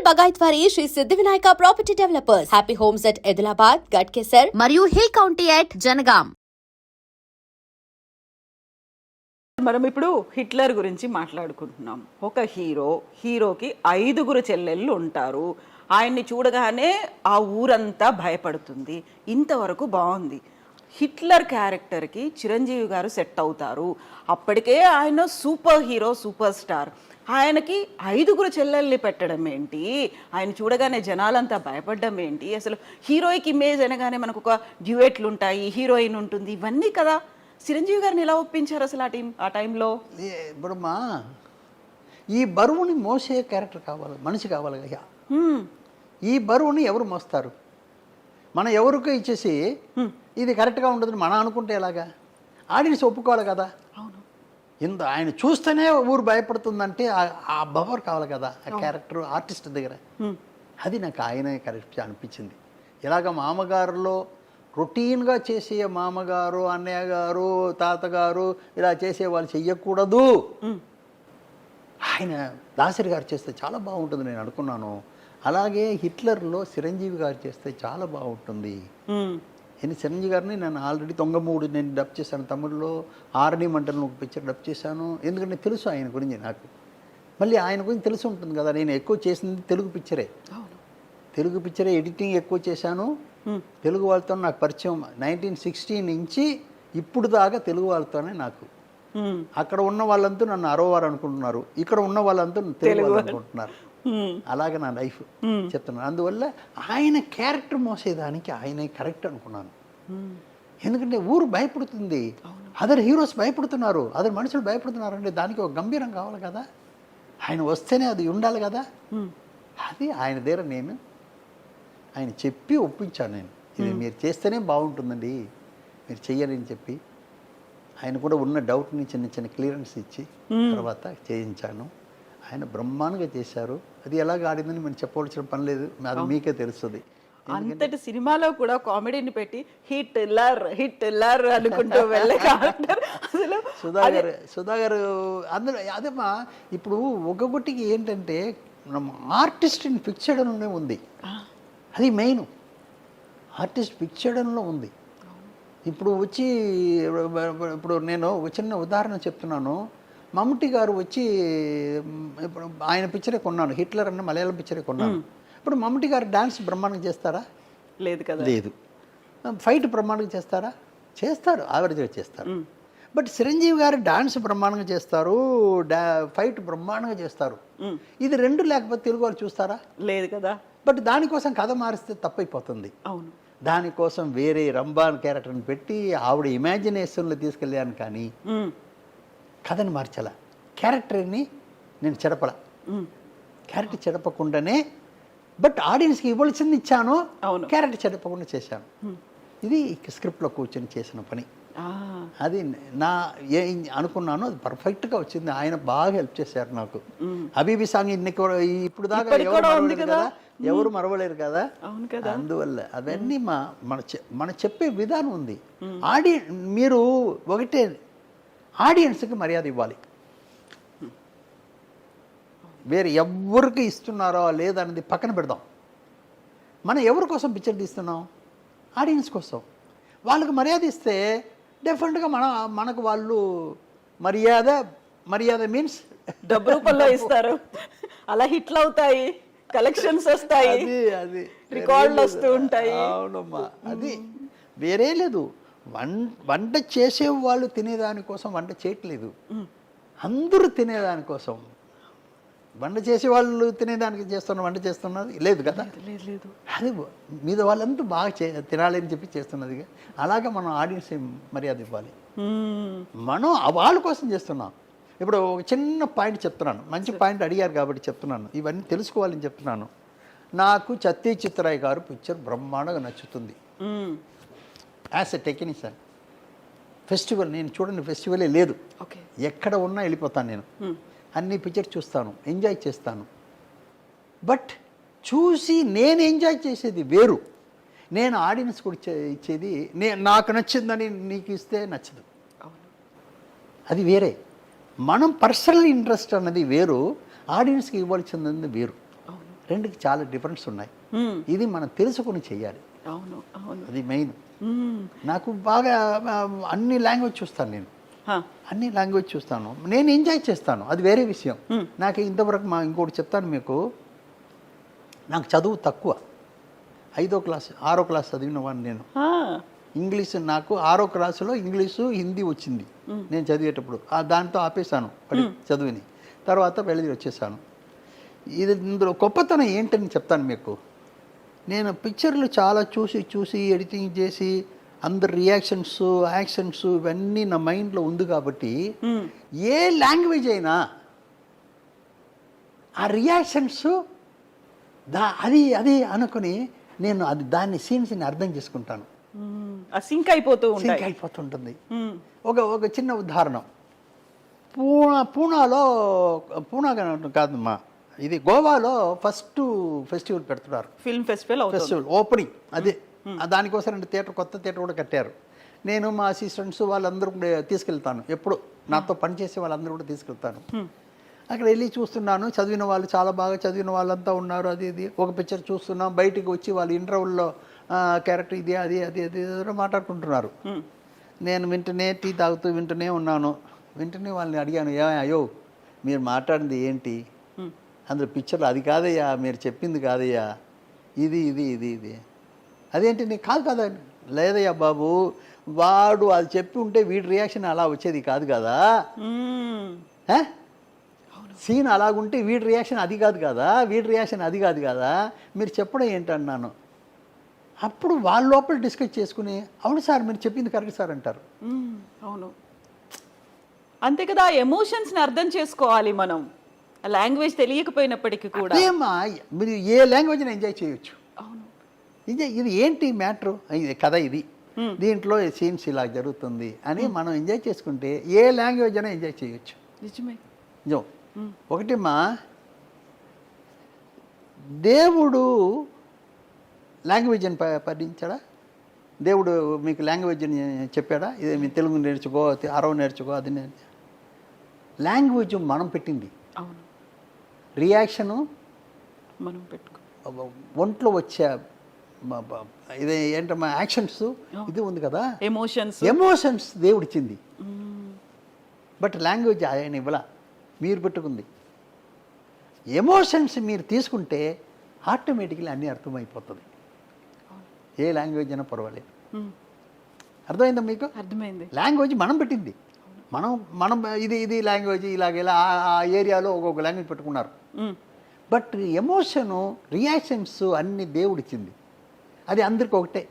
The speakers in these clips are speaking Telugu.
బగాయత్ వారి శ్రీ సిద్ధి Vinayaka property developers. Happy homes at Edilabad, Ghatkesar మరియు హిల్ కౌంటీ అట్ జనగాం. మనం ఇప్పుడు హిట్లర్ గురించి మాట్లాడుకుంటున్నాం. ఒక హీరోకి 5 చెల్లెళ్ళు ఉంటారు. ఆయన్ని చూడగానే ఆ ఊరంతా భయపడుతుంది. ఇంతవరకు బాగుంది. హిట్లర్ క్యారెక్టర్కి చిరంజీవి గారు సెట్ అవుతారు. అప్పటికే ఆయన సూపర్ హీరో, సూపర్ స్టార్. ఆయనకి 5 చెల్లెల్ని పెట్టడం ఏంటి? ఆయన చూడగానే జనాలంతా భయపడడం ఏంటి? అసలు హీరోయిక్ ఇమేజ్ అనగానే మనకు ఒక డ్యూయెట్లు ఉంటాయి, హీరోయిన్ ఉంటుంది, ఇవన్నీ కదా. చిరంజీవి గారిని ఎలా ఒప్పించారు అసలు ఆ టైంలో? ఇప్పుడు ఈ బరువుని మోసే క్యారెక్టర్ కావాలి, మనిషి కావాలి కదా. ఈ బరువుని ఎవరు మోస్తారు? మనం ఎవరికో ఇచ్చేసి ఇది కరెక్ట్గా ఉండదని మనం అనుకుంటే ఎలాగా? ఆడియన్స్ ఒప్పుకోవాలి కదా. ఆయన చూస్తేనే ఊరు భయపడుతుందంటే ఆ బవర్ కావాలి కదా, ఆ క్యారెక్టర్ ఆర్టిస్ట్ దగ్గర. అది నాకు ఆయనే కరెక్ట్ అనిపించింది. ఇలాగ మామగారులో రొటీన్గా చేసే మామగారు, అన్నయ్య గారు, తాతగారు ఇలా చేసే వాళ్ళు చెయ్యకూడదు. ఆయన దాసరి గారు చేస్తే చాలా బాగుంటుంది నేను అనుకున్నాను. అలాగే హిట్లర్లో చిరంజీవి గారు చేస్తే చాలా బాగుంటుంది. నేను చిరంజీవి గారిని నేను ఆల్రెడీ 93 నేను డబ్ చేశాను. తమిళ్లో ఆరణి మంటలను ఒక పిక్చర్ డబ్ చేశాను. ఎందుకంటే తెలుసు ఆయన గురించి నాకు. మళ్ళీ ఆయన గురించి తెలిసి ఉంటుంది కదా. నేను ఎక్కువ చేసింది తెలుగు పిక్చరే ఎడిటింగ్ ఎక్కువ చేశాను. తెలుగు వాళ్ళతో నాకు పరిచయం 1960 నుంచి ఇప్పుడు దాకా తెలుగు వాళ్ళతోనే నాకు. అక్కడ ఉన్న వాళ్ళంతా నన్ను అరవవారు అనుకుంటున్నారు, ఇక్కడ ఉన్న వాళ్ళంతా తెలుగు వాళ్ళు అనుకుంటున్నారు. అలాగే నా లైఫ్ చెప్తున్నాను. అందువల్ల ఆయన క్యారెక్టర్ మోసేదానికి ఆయనే కరెక్ట్ అనుకున్నాను. ఎందుకంటే ఊరు భయపడుతుంది, అదర్ హీరోస్ భయపడుతున్నారు, అదర్ మనుషులు భయపడుతున్నారు అంటే దానికి ఒక గంభీరం కావాలి కదా. ఆయన వస్తేనే అది ఉండాలి కదా. అది ఆయన దగ్గర నేను ఆయన చెప్పి ఒప్పించాను. నేను ఇది మీరు చేస్తేనే బాగుంటుందండి, మీరు చెయ్యరని చెప్పి ఆయన కూడా ఉన్న డౌట్ని చిన్న చిన్న క్లియరెన్స్ ఇచ్చి తర్వాత చేయించాను. ఆయన బ్రహ్మాండంగా చేశారు. అది ఎలాగ ఆడిందని మనం చెప్పవలసిన పని లేదు, అది మీకే తెలుస్తుంది. అంతటి సినిమాలో కూడా కామెడీని పెట్టి హిట్లర్ అనుకుంటూ వెళ్ళే అసలు సుధాగర్ అందులో అదేమా. ఇప్పుడు ఒక్కొక్కటికి ఏంటంటే మనం ఆర్టిస్ట్ ఇన్ ఫిక్స్ చేయడంలోనే ఉంది. అది మెయిన్, ఆర్టిస్ట్ ఫిక్స్ చేయడంలో ఉంది. ఇప్పుడు వచ్చి ఇప్పుడు నేను ఒక చిన్న ఉదాహరణ చెప్తున్నాను. మమ్ముట్టి గారు వచ్చి ఇప్పుడు ఆయన పిక్చరే కొన్నాను, హిట్లర్ అన్న మలయాళం పిక్చరే కొన్నాను. ఇప్పుడు మమ్ముట్టి గారు డాన్స్ బ్రహ్మాండంగా చేస్తారా? లేదు కదా. లేదు. ఫైట్ బ్రహ్మాండంగా చేస్తారా? చేస్తారు, యావరేజ్గా చేస్తారు. బట్ చిరంజీవి గారు డాన్స్ బ్రహ్మాండంగా చేస్తారు, ఫైట్ బ్రహ్మాండంగా చేస్తారు. ఇది 2 లేకపోతే తెలుగు వాళ్ళు చూస్తారా? లేదు కదా. బట్ దానికోసం కథ మారిస్తే తప్పైపోతుంది. అవును. దానికోసం వేరే రంబాన్ క్యారెక్టర్ని పెట్టి ఆవిడ ఇమాజినేషన్లో తీసుకెళ్ళాను, కానీ కథని మార్చాల. క్యారెక్టర్ని నేను చెడపల, క్యారెక్టర్ చెడపకుండానే బట్ ఆడియన్స్కి ఇవ్వాల్సింది ఇచ్చాను, క్యారెక్టర్ చెడపకుండా చేశాను. ఇది స్క్రిప్ట్లో కూర్చొని చేసిన పని. అది నా అనుకున్నాను, అది పర్ఫెక్ట్గా వచ్చింది. ఆయన బాగా హెల్ప్ చేశారు నాకు. హబీబీ సాంగ్ ఇప్పుడు దాకా ఎవరు మరవలేరు కదా. అందువల్ల అవన్నీ మన చెప్పే విధానం ఉంది. మీరు ఒకటే ఆడియన్స్కి మర్యాద ఇవ్వాలి. వేరే ఎవరికి ఇస్తున్నారో లేదన్నది పక్కన పెడదాం. మనం ఎవరి కోసం పిక్చర్ తీస్తున్నాం? ఆడియన్స్ కోసం. వాళ్ళకి మర్యాద ఇస్తే డెఫినెట్గా మనకు వాళ్ళు మర్యాద మీన్స్ డబ్బు రూపంలో ఇస్తారు. అలా హిట్లు అవుతాయి, కలెక్షన్స్ వస్తాయి, అది రికార్డులు వస్తూ ఉంటాయి. అవునమ్మా, అది వేరే లేదు. వంట చేసే వాళ్ళు తినేదానికోసం వంట చేయట్లేదు, అందరూ తినేదానికోసం. వంట చేసే వాళ్ళు తినేదానికి వంట చేస్తున్నది లేదు కదా. అది మీద వాళ్ళంతా బాగా తినాలని చెప్పి చేస్తున్నది. అలాగే మనం ఆడియన్స్ మర్యాద ఇవ్వాలి. మనం వాళ్ళ కోసం చేస్తున్నాం. ఇప్పుడు ఒక చిన్న పాయింట్ చెప్తున్నాను, మంచి పాయింట్ అడిగారు కాబట్టి చెప్తున్నాను, ఇవన్నీ తెలుసుకోవాలని చెప్తున్నాను. నాకు సత్య చిత్రాయ్ గారు పిక్చర్ బ్రహ్మాండంగా నచ్చుతుంది. యాజ్ ఎ టెక్నీషియన్ ఫెస్టివల్ నేను చూడని ఫెస్టివలే లేదు. ఎక్కడ ఉన్నా వెళ్ళిపోతాను నేను, అన్ని పిక్చర్ చూస్తాను, ఎంజాయ్ చేస్తాను. బట్ చూసి నేను ఎంజాయ్ చేసేది వేరు, నేను ఆడియన్స్ కూడా ఇచ్చేది నాకు నచ్చిందని నీకు ఇస్తే నచ్చదు, అది వేరే. మనం పర్సనల్ ఇంట్రెస్ట్ అన్నది వేరు, ఆడియన్స్కి ఇవ్వాల్సింది వేరు. రెండుకి చాలా డిఫరెన్స్ ఉన్నాయి. ఇది మనం తెలుసుకుని చెయ్యాలి. అవును అవును. అది మెయిన్. నాకు బాగా అన్ని లాంగ్వేజ్ చూస్తాను నేను. అన్ని లాంగ్వేజ్ చూస్తాను, నేను ఎంజాయ్ చేస్తాను, అది వేరే విషయం. నాకు ఇంతవరకు ఇంకోటి చెప్తాను మీకు, నాకు చదువు తక్కువ. 5వ క్లాస్ 6వ క్లాస్ చదివిన వాడిని నేను. ఇంగ్లీష్ నాకు 6వ క్లాసులో ఇంగ్లీషు హిందీ వచ్చింది నేను చదివేటప్పుడు. దాంతో ఆపేశాను చదువుని. తర్వాత వెళ్ళి వచ్చేసాను. ఇది ఇందులో గొప్పతనం ఏంటని చెప్తాను మీకు. నేను పిక్చర్లు చాలా చూసి ఎడిటింగ్ చేసి అందరి రియాక్షన్స్, యాక్షన్స్ ఇవన్నీ నా మైండ్లో ఉంది కాబట్టి ఏ లాంగ్వేజ్ అయినా ఆ రియాక్షన్స్ అది అనుకుని నేను దాన్ని సీన్స్ని అర్థం చేసుకుంటాను. సింక్ అయిపోతుంటుంది. ఒక చిన్న ఉదాహరణ, పూనా కాదమ్మా, ఇది గోవాలో ఫస్ట్ ఫెస్టివల్ పెడుతున్నారు, ఫిల్మ్ ఫెస్టివల్ ఓపెనింగ్. అదే దానికోసం కొత్త థియేటర్ కూడా కట్టారు. నేను మా అసిస్టెంట్స్ వాళ్ళందరూ కూడా తీసుకెళ్తాను, ఎప్పుడు నాతో పనిచేసే వాళ్ళందరూ కూడా తీసుకెళ్తాను. అక్కడ వెళ్ళి చూస్తున్నాను, చదివిన వాళ్ళు చాలా బాగా చదివిన వాళ్ళంతా ఉన్నారు. అది ఒక పిక్చర్ చూస్తున్నాం, బయటికి వచ్చి వాళ్ళు ఇంటర్వెల్లో క్యారెక్టర్ ఇది అది మాట్లాడుకుంటున్నారు. నేను వింటనే టీ తాగుతూ వింటూనే ఉన్నాను. వింటనే వాళ్ళని అడిగాను, అయ్యో మీరు మాట్లాడింది ఏంటి, అందులో పిక్చర్లో అది కాదయ్యా, మీరు చెప్పింది కాదయ్యా, ఇది అదేంటి నీకు కాదు లేదయ్యా బాబు, వాడు అది చెప్పి ఉంటే వీడి రియాక్షన్ అలా వచ్చేది కాదు కదా, సీన్ అలాగుంటే వీడి రియాక్షన్ అది కాదు కదా, వీడి రియాక్షన్ అది కాదు కదా, మీరు చెప్పడం ఏంటన్నాను. అప్పుడు వాళ్ళ లోపల డిస్కస్ చేసుకుని, అవును సార్ మీరు చెప్పింది కరెక్ట్ సార్ అంటారు. అవును, అంతే కదా. ఎమోషన్స్ని అర్థం చేసుకోవాలి మనం, లాంగ్వేజ్ తెలియకపోయినప్పటికీ కూడా. మీరు ఏ లాంగ్వేజ్ని ఎంజాయ్ చేయొచ్చు. అవును, ఇది ఏంటి మ్యాటర్, ఇది కథ, ఇది దీంట్లో సీన్స్ ఇలా జరుగుతుంది అని మనం ఎంజాయ్ చేసుకుంటే ఏ లాంగ్వేజ్ అయినా ఎంజాయ్ చేయొచ్చు. నిజమే. నిజం. ఒకటి దేవుడు లాంగ్వేజ్ అని పఠించాడా? దేవుడు మీకు లాంగ్వేజ్ అని చెప్పాడా? ఇదే మీ తెలుగు నేర్చుకో, అరవ నేర్చుకో, అది లాంగ్వేజ్ మనం పెట్టింది. అవును. రియాక్షను మనం పెట్టుకో, ఒంట్లో వచ్చే ఇది ఏంటమ్మా యాక్షన్స్, ఇది ఉంది కదా, ఎమోషన్స్ దేవుడు ఇచ్చింది. బట్ లాంగ్వేజ్ ఆయన ఇవ్వలా, మీరు పెట్టుకుంది. ఎమోషన్స్ మీరు తీసుకుంటే ఆటోమేటిక్లీ అన్నీ అర్థమైపోతుంది. ఏ లాంగ్వేజ్ అయినా పర్వాలేదు. అర్థమైందా మీకు? అర్థమైంది. లాంగ్వేజ్ మనం పెట్టింది. మనం ఇది లాంగ్వేజ్ ఇలా ఆ ఏరియాలో ఒక్కొక్క లాంగ్వేజ్ పెట్టుకున్నారు. బట్ ఎమోషను, రియాక్షన్స్ అన్నీ దేవుడిచ్చింది. అది అందరికీ ఒకటే.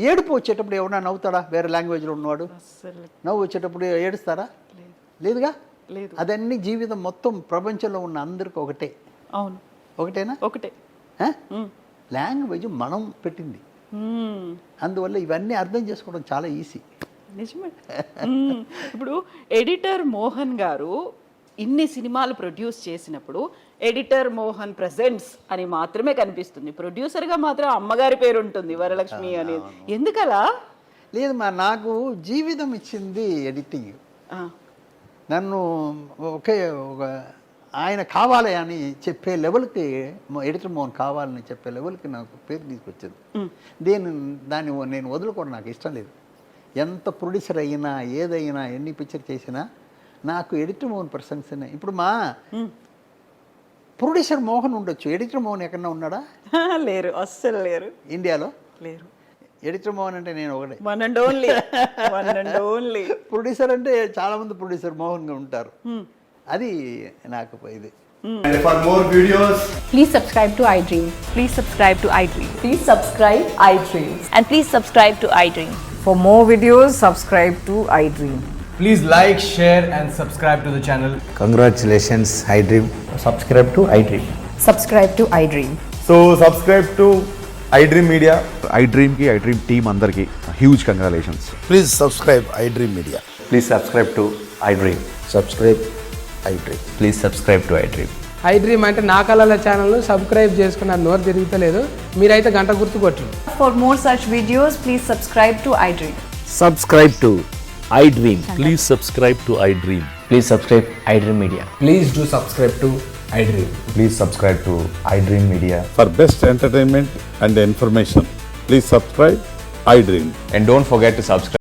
ఏడుపు వచ్చేటప్పుడు ఎవరైనా నవ్వుతాడా? వేరే లాంగ్వేజ్లో ఉన్నవాడు నవ్వు వచ్చేటప్పుడు ఏడుస్తారా? లేదుగా. లేదు. అదన్నీ జీవితం మొత్తం ప్రపంచంలో ఉన్న అందరికీ ఒకటే. అవును, ఒకటేనా? ఒకటే. లాంగ్వేజ్ మనం పెట్టింది. అందువల్ల ఇవన్నీ అర్థం చేసుకోవడం చాలా ఈజీ. నిజమే. ఇప్పుడు ఎడిటర్ మోహన్ గారు ఇన్ని సినిమాలు ప్రొడ్యూస్ చేసినప్పుడు ఎడిటర్ మోహన్ ప్రెజెంట్స్ అని మాత్రమే కనిపిస్తుంది, ప్రొడ్యూసర్గా మాత్రం అమ్మగారి పేరు ఉంటుంది, వరలక్ష్మి అనేది. ఎందుకలా? లేదు నాకు జీవితం ఇచ్చింది ఎడిటింగ్. నన్ను ఒక ఆయన కావాలి అని చెప్పే లెవెల్కి, ఎడిటర్ మోహన్ కావాలని చెప్పే లెవెల్కి నాకు పేరు తీసుకొచ్చింది. దాన్ని నేను వదులుకోవడం నాకు ఇష్టం లేదు. ఎంత ప్రొడ్యూసర్ అయినా, ఏదైనా, ఎన్ని పిక్చర్ చేసినా నాకు ఎడిటర్ మోహన్ పర్సన్స్. ఇప్పుడు ప్రొడ్యూసర్ మోహన్ ఉండొచ్చు, ఎడిటర్ మోహన్ ఎక్కడన్నా ఉన్నాడా? లేరు, అస్సలు లేరు, ఇండియాలో లేరు. ఎడిటర్ మోహన్ అంటే నేను ఒకటే, వన్ అండ్ ఓన్లీ. ప్రొడ్యూసర్ అంటే చాలా మంది ప్రొడ్యూసర్ మోహన్గా ఉంటారు. అది నాకు ఇది. And for more videos, please subscribe to iDream. Please subscribe to iDream. Please subscribe iDream. And please subscribe to iDream. For more videos, subscribe to iDream. please like, share and subscribe to the channel. Congratulations, iDream. Subscribe to iDream. Subscribe to iDream. So subscribe to iDream Media. iDream ki iDream team andarki huge congratulations. Please subscribe iDream Media. Please subscribe to iDream. Subscribe iDream. Please subscribe to iDream. iDream అంటే నా కళల ఛానల్ సబ్స్క్రైబ్ చేసుకున్న నోరు తిరుగుతలేదు, మీరైతే గంట గుర్తు కొట్టండి. For more such videos, please subscribe to iDream. Subscribe to iDream. Please subscribe to iDream. Please subscribe iDream Media. Please do subscribe to iDream. Please subscribe to iDream Media. For best entertainment and information, please subscribe iDream. And don't forget to subscribe